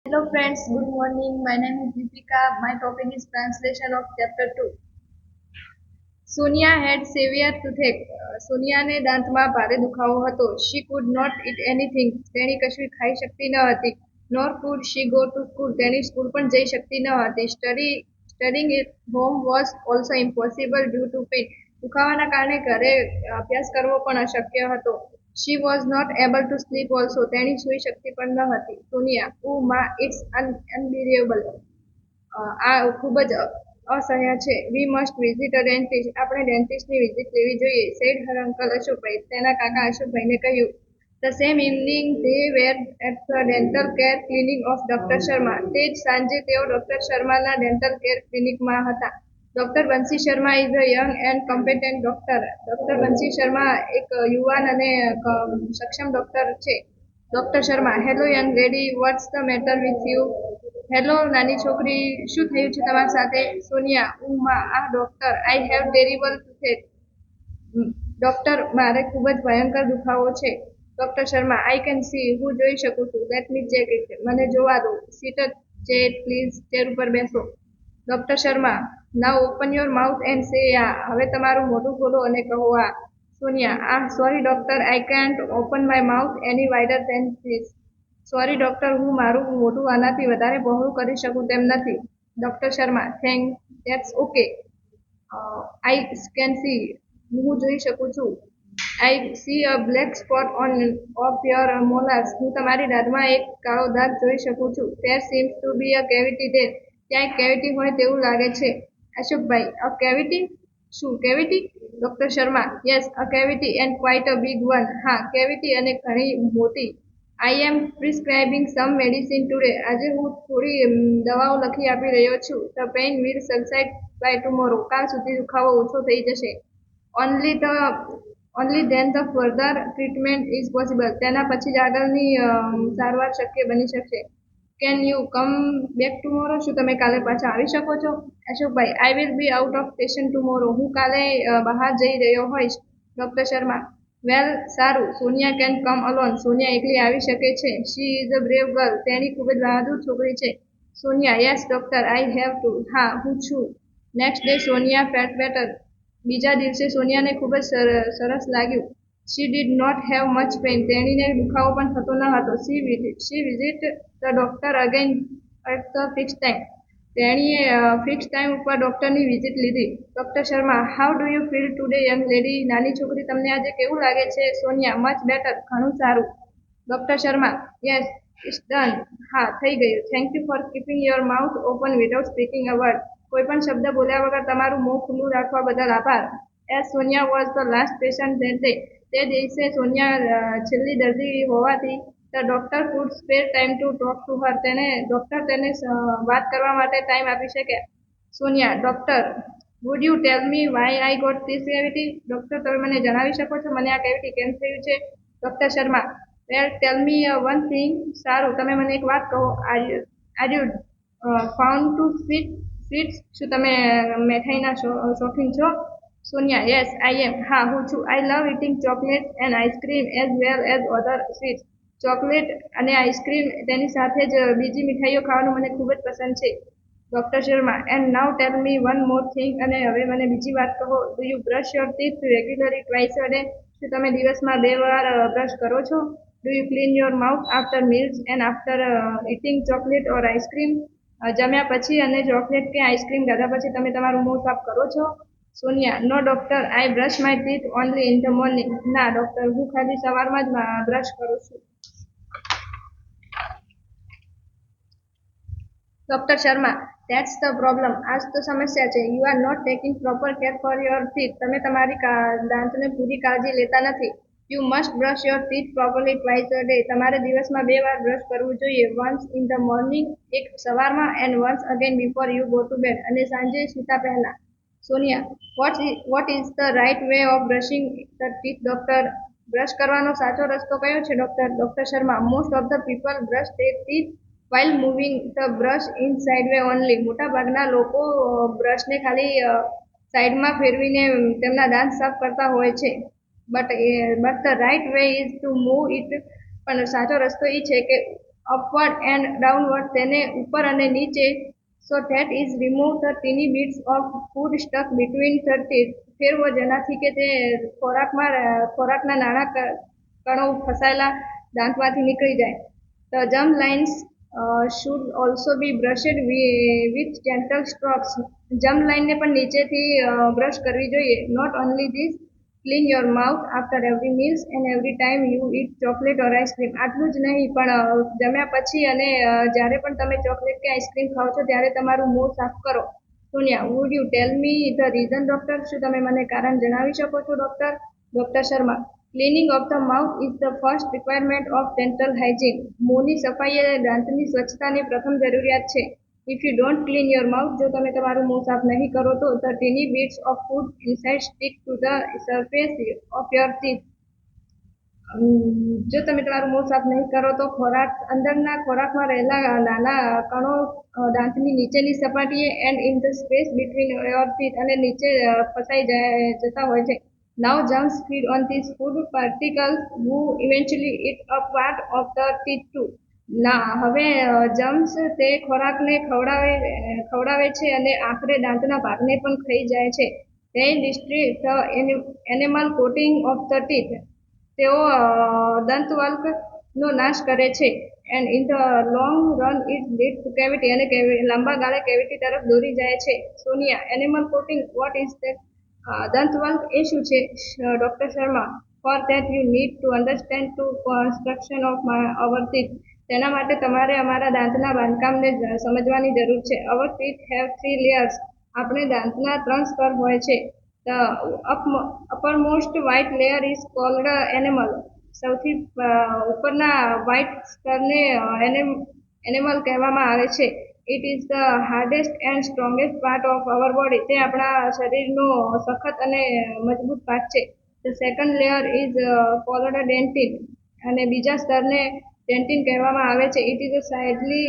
Hello friends, good morning. My name is Deepika. My topic is translation of chapter 2. Sonia had severe toothache. સોનિયાને દાંતમાં ભારે દુખાવો હતો. She could not eat anything. તેણી કશું ખાઈ શકતી ન હતી. Nor could she go to school. તેણી સ્કૂલ પણ જઈ શકતી ન હતી. Studying at home was also impossible due to pain. દુખાવાના કારણે ઘરે અભ્યાસ કરવો પણ અશક્ય હતો. She was not able to sleep also. તેણી સૂઈ શકતી પણ ન હતી. સોનિયા, ઓ માં, it's unbearable. આ ખૂબ જ અસહ્ય છે. We must visit a dentist. આપણે ડેન્ટિસ્ટની વિઝિટ લેવી જોઈએ, સેડ હર અંકલ અશોકભાઈ. તેના કાકા અશોકભાઈને કહ્યું. The same evening they were at the dental care clinic of doctor Sharma. તે જ સાંજે તેઓ ડોક્ટર શર્માના ડેન્ટલ કેર ક્લિનિકમાં હતા. Doctor Bansi Sharma is a young and competent doctor. Doctor Bansi Sharma એક યુવાન અને સક્ષમ ડોક્ટર છે. Doctor Sharma, hello young lady, what's the matter with you? Hello નાની છોકરી, શું થયું છે તમારી સાથે? સોનિયા, માં, આ doctor, I have terrible toothache. Doctor, મારે ખૂબ જ ભયંકર દુખાવો છે. Doctor Sharma, I can see, હું જોઈ શકું છું. Let me check it. મને જોવા દો. Seat chair please. ચેર ઉપર બેસો. Doctor Sharma, now open your mouth and say ah. હવે તમારું મોઢું ખોલો અને કહો આ. Sonia, sorry doctor, I can't open my mouth any wider than this. Sorry doctor, હું મારું મોઢું આનાથી વધારે પહોળું કરી શકું તેમ નથી. Doctor Sharma, that's okay. I can see, હું જોઈ શકું છું. I see a black spot on of your molars. હું તમારી દાંતમાં એક કાળો દાગ જોઈ શકું છું. There seems to be a cavity there. ત્યાં એક કેવિટી હોય તેવું લાગે છે. Ashokbhai, a cavity? શું cavity? Doctor Sharma, yes, a cavity and quite a big one. હા, કેવિટી અને ઘણી મોટી. I am પ્રિસ્ક્રાઇબિંગ sum medicine today. આજે હું થોડી દવાઓ લખી આપી રહ્યો છું. The pain will subside by tomorrow. કાલ સુધી દુખાવો ઓછો થઈ જશે. Only then the further treatment is possible. તેના પછી જ આગળની સારવાર શક્ય બની શકશે. Can you come back tomorrow? શું તમે કાલે પાછા આવી શકો છો? Ashokbhai, I will be out of station tomorrow. હું કાલે બહાર જઈ રહ્યો હોઈશ. ડોક્ટર શર્મા, વેલ, સારું. Sonia can come alone. Sonia એકલી આવી શકે છે. She is a brave girl. તેણી ખૂબ જ બહાદુર છોકરી છે. Sonia, yes doctor, I have to. હા, હું છું. Next day Sonia felt better. બીજા દિવસે સોનિયાને ખૂબ જ સરસ લાગ્યું. She did not have much pain. તેણીને દુખાવો પણ થતો ન હતો. She visit the doctor again at the fix time. તેણીએ ફિક્સ ટાઈમ ઉપર ડોક્ટરની વિઝિટ લીધી. Doctor Sharma, how do you feel today young lady? નાની છોકરી, તમને આજે કેવું લાગે છે? સોનિયા, મચ બેટર, ઘણું સારું. Doctor Sharma, yes, it's done. હા, થઈ ગયું. Thank you for keeping your mouth open without speaking a word. કોઈ પણ શબ્દ બોલ્યા વગર તમારું મોં ખુલ્લું રાખવા બદલ આભાર. As Sonia was the last patient that day. તે દિવસે સોનિયા છેલ્લી દર્દી હોવાથી the doctor could spare time to talk to her. Doctor તેને વાત કરવા માટે ટાઈમ આપી શક્યા. Sonia, doctor, would you tell me why I got this cavity? Doctor, તમે મને જણાવી શકો છો મને આ કેવિટી કેમ થયું છે? Doctor Sharma, well, tell me one thing. સારું, તમે મને એક વાત કહો. Are you found to sweets? શું તમે મીઠાઈના શોખીન છો? Sonia, yes, I am. હા, હું છું. I love eating chocolate and ice cream as well as other sweets. Chocolate અને આઈસ્ક્રીમ તેની સાથે જ બીજી મીઠાઈઓ ખાવાનું મને ખૂબ જ પસંદ છે. Doctor Sharma, and now tell me one more thing. અને હવે મને બીજી વાત કહો. Do you brush your teeth regularly twice a day? શું તમે દિવસમાં 2 વાર બ્રશ કરો છો? Do you clean your mouth after meals and after eating chocolate or ice cream? જમ્યા પછી અને ચોકલેટ કે આઈસ્ક્રીમ ખાધા પછી તમે તમારું મોં સાફ કરો છો? Sonia, no doctor, I brush my teeth only in the morning. ના ડોક્ટર, હું ખાલી સવારમાં જ બ્રશ કરું છું. Doctor Sharma, that's the problem. આ જ તો સમસ્યા છે. You are not taking proper care for your teeth. તમે તમારી દાંતને પૂરી કાળજી લેતા નથી. You must brush your teeth properly twice a day. તમારે દિવસમાં 2 વાર બ્રશ કરવું જોઈએ. વન્સ ઇન ધ મોર્નિંગ, એક સવારમાં, and once again before you go to bed, અને સાંજે સૂતા પહેલા. Sonia, what is the right way of brushing the teeth doctor? બ્રશ કરવાનો સાચો રસ્તો કયો છે ડોક્ટર? Doctor Sharma, most of the people brush their teeth while moving the brush in sideway only. મોટા ભાગના લોકો બ્રશને ખાલી સાઈડમાં ફેરવીને તેમના દાંત સાફ કરતા હોય છે. But the right way is to move it. પણ સાચો રસ્તો એ છે કે upward and downward, તેને ઉપર અને નીચે. So that is remove the teeny bits of food stuck between the teeth. ફેરવો જેનાથી કે તે ખોરાકના નાના કણો ફસાયેલા દાંતમાંથી નીકળી જાય. The germ lines should also be brushed with gentle strokes. Germ લાઇનને પણ નીચેથી બ્રશ કરવી જોઈએ. Not only this, clean your mouth after every meals and every time you eat chocolate or ice cream. આટલું જ નહીં પણ જમ્યા પછી અને જ્યારે પણ તમે ચોકલેટ કે આઈસ્ક્રીમ ખાઓ છો ત્યારે તમારું મોં સાફ કરો. Sonia, would you tell me the reason, doctor? શું તમે મને કારણ જણાવી શકો છો, doctor? Doctor Sharma, cleaning of the mouth is the first requirement of dental hygiene. મોંની સફાઈ એ દાંતની સ્વચ્છતાની પ્રથમ જરૂરિયાત છે. If you don't clean your mouth, જો તમે તમારું મોં સાફ નહીં કરો તો the teeny bits of food inside stick to the surface of your teeth. જો તમે તમારું મોં સાફ નહીં કરો તો અંદરના ખોરાકમાં રહેલા નાના કણો દાંતની નીચેની સપાટીએ and in the space between your teeth અને નીચે ફસાઈ જતા હોય છે. Now germs feed on these food particles who eventually eat a part of the teeth too. હવે જર્મ્સ તે ખોરાકને ખવડાવે છે અને આખરે દાંતના ભાગને પણ ખાઈ જાય છે. They destroy the enamel coating of the teeth. તેઓ દંતવલ્કનો નાશ કરે છે. And in the long run it leads to cavity. અને લાંબા ગાળે કેવિટી તરફ દોરી જાય છે. Sonia, enamel coating, what is that? દંતવલ્ક એ શું છે, doctor Sharma? For that you need to understand the construction of our teeth. તેના માટે તમારે અમારા દાંતના બાંધકામને સમજવાની જરૂર છે. Our teeth have 3 layers. આપણે દાંતના 3 સ્તર હોય છે. The uppermost white layer is called enamel. સૌથી ઉપરના વ્હાઇટ સ્તરને એનેમલ કહેવામાં આવે છે. It is the hardest and strongest part of our body. તે આપણા શરીરનો સખત અને મજબૂત ભાગ છે. The second layer is called dentin. અને બીજા સ્તરને ડેન્ટિન કહેવામાં આવે છે. It is slightly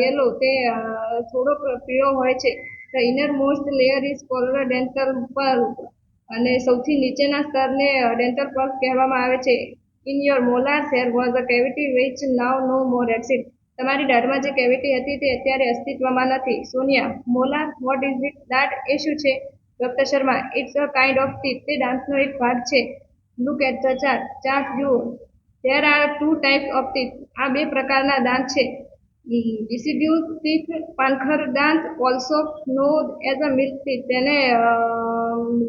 yellow. તે થોડો પીળો હોય છે. The innermost layer is called dental pulp. અને સૌથી નીચેના સ્તરને dental pulp કહેવામાં આવે છે. In your molars there was a cavity which now no more exists. તમારી દાઢમાં જે કેવિટી હતી તે અત્યારે અસ્તિત્વમાં નથી. Sonia, molar, what is it? દાંત એ શું છે? Doctor Sharma, it's a kind of teeth. તે દાંતનો એક ભાગ છે. લુક એટ ધ ચાર્ટ જુઓ. There are 2 types of teeth. આ 2 પ્રકારના દાંત છે. Deciduous teeth, પાનખર દાંત, also known as a milk teeth. તેને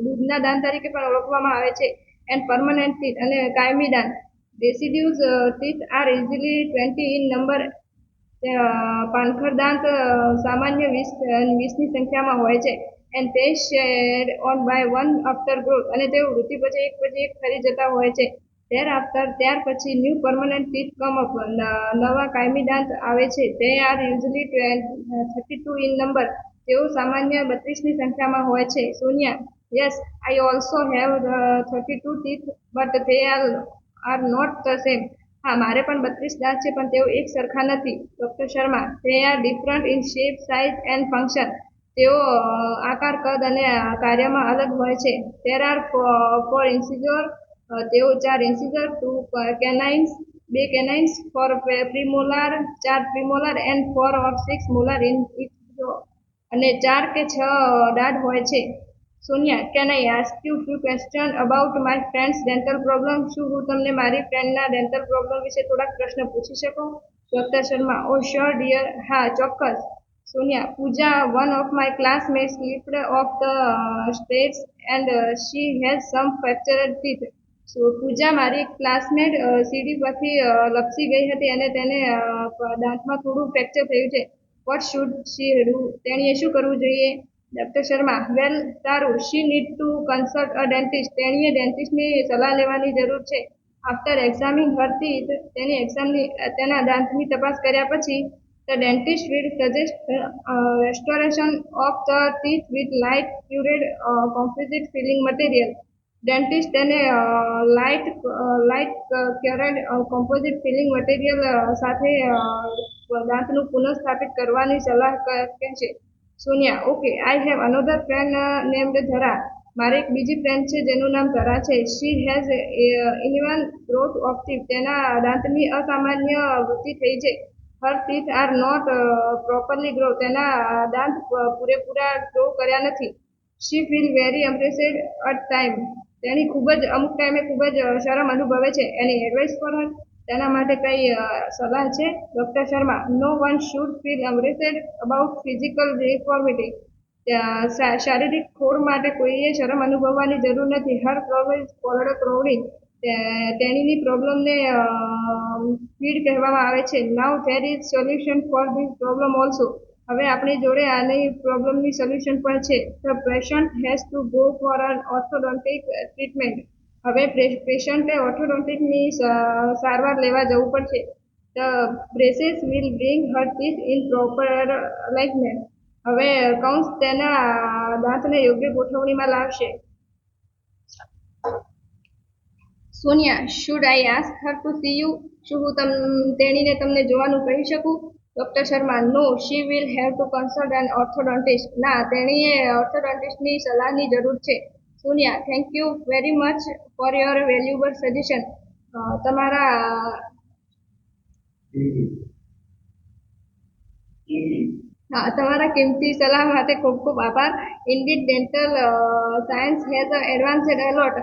દૂધના દાંત તરીકે પણ ઓળખવામાં આવે છે. And permanent teeth, અને કાયમી દાંત. Deciduous teeth are easily 20 in number. પાનખર દાંત સામાન્ય 20ની સંખ્યામાં હોય છે. And they shed on by one after growth. અને તેઓ વૃદ્ધિ પછી એક ખરી જતા હોય છે. ત્યાર પછી new permanent teeth come up. નવા કાયમી દાંત આવે છે. They are usually 32 in number. તેઓ સામાન્ય 32ની સંખ્યામાં હોય છે. Sonia, yes, I also have 32 teeth, but they are not the same. હા, મારે પણ 32 દાંત છે પણ તેઓ એક સરખા નથી. Doctor Sharma, they are different in shape, size and function. તેઓ આકાર, કદ અને કાર્યમાં અલગ હોય છે. There are 4 incisors. તેઓ 4 incisors, 2 canines, 2 canines, 4 premolar, 4 premolar and 4 or 6 molar in each jaw. અને 4 કે 6 દાંત હોય છે. Sonia, can I ask you few question about my friend's dental problem? શું હું તમને મારી ફ્રેન્ડના ડેન્ટલ પ્રોબ્લેમ વિશે થોડાક પ્રશ્ન પૂછી શકું? ડોક્ટર શર્મા, ઓ શ્યોર ડિયર, હા ચોક્કસ. સોનિયા, પૂજા, one of my classmates slipped off the stairs and she has some fractured teeth. પૂજા, મારી ક્લાસમેટ સીડી પરથી લપસી ગઈ હતી અને તેને દાંતમાં થોડું ફ્રેક્ચર થયું છે. What should she do? તેણીએ શું કરવું જોઈએ? ડોક્ટર શર્મા, વેલ, સારું. She need to consult a dentist. તેણીએ ડેન્ટિસ્ટની સલાહ લેવાની જરૂર છે. After examining her teeth, તેના દાંતની તપાસ કર્યા પછી the dentist will suggest restoration of the teeth with light cured composite filling material. Dentist તેને લાઇટ ક્યોરેડ કોમ્પોઝિટ ફિલિંગ મટીરિયલ સાથે દાંતનું પુનઃસ્થાપિત કરવાની સલાહ કહેશે. Sonia, okay, I have another friend named ધરા. મારે એક બીજી ફ્રેન્ડ છે જેનું નામ ધરા છે. She has uneven growth of teeth. તેના દાંતની અસામાન્ય વૃદ્ધિ થઈ છે. Her teeth are not properly grow, તેના દાંત પૂરેપૂરા ગ્રો કર્યા નથી. She feel very embarrassed at time, તેની ખૂબ જ અમુક ટાઈમે ખૂબ જ શરમ અનુભવે છે. એની એડવાઇસ ફોર હર, તેના માટે કઈ સલાહ છે? Doctor Sharma, no one should feel embarrassed about physical deformity, શારીરિક ખોડ માટે કોઈએ શરમ અનુભવવાની જરૂર નથી. Her problem is called crowding, તેણીની પ્રોબ્લેમને ફીડ કહેવામાં આવે છે. Now there is solution for this problem also, હવે આપણી જોડે આની પ્રોબ્લેમની સોલ્યુશન પણ છે. The patient has to go for an orthodontic treatment, હવે પેશન્ટે ઓર્થોડોન્ટિકની સારવાર લેવા જવું પડશે. The braces will bring her teeth in proper alignment, હવે કૌંસ તેના દાંતને યોગ્ય ગોઠવણીમાં લાવશે. Sonia, should I ask her to see you, શું હું તેણીને તમને જોવાનું કહી શકું? Doctor Sharma, no, she will have to consult an orthodontist, ના, તેણીએ ઓર્થોડોન્ટિસ્ટની સલાહની જરૂર છે. Sonia, thank you very much for your valuable suggestion, તમારા તમારા કિંમતી સલાહ માટે ખૂબ ખૂબ આભાર. Indeed dental science has advanced a lot,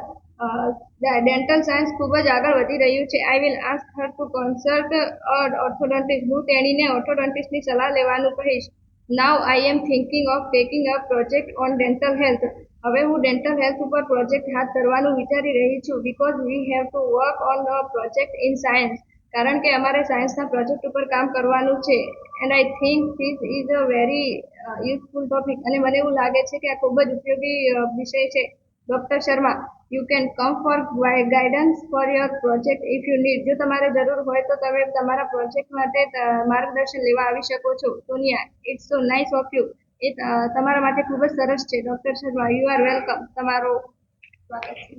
dental science ખૂબ જ આગળ વધી રહ્યું છે. I will ask her to consult orthodontist, હું તેણીને ઓર્થોડોન્ટિસ્ટની સલાહ લેવાનું કહીશ. Now I am thinking of taking a project on dental health, હવે હું ડેન્ટલ હેલ્થ ઉપર પ્રોજેક્ટ હાથ ધરવાનું વિચારી રહી છું. Because we have to work on a project in science, કારણ કે અમારે સાયન્સના પ્રોજેક્ટ ઉપર કામ કરવાનું છે. And I think this is a very useful topic, અને મને એવું લાગે છે કે આ ખૂબ જ ઉપયોગી વિષય છે. Doctor Sharma, you can come for guidance for your project if you need, જો તમારે જરૂર હોય તો તમે તમારા પ્રોજેક્ટ માટે માર્ગદર્શન લેવા આવી શકો છો. Sonia, it's so nice of you, એ તમારા માટે ખૂબ જ સરસ છે. Doctor Sharma, you are welcome, તમારો સ્વાગત છે.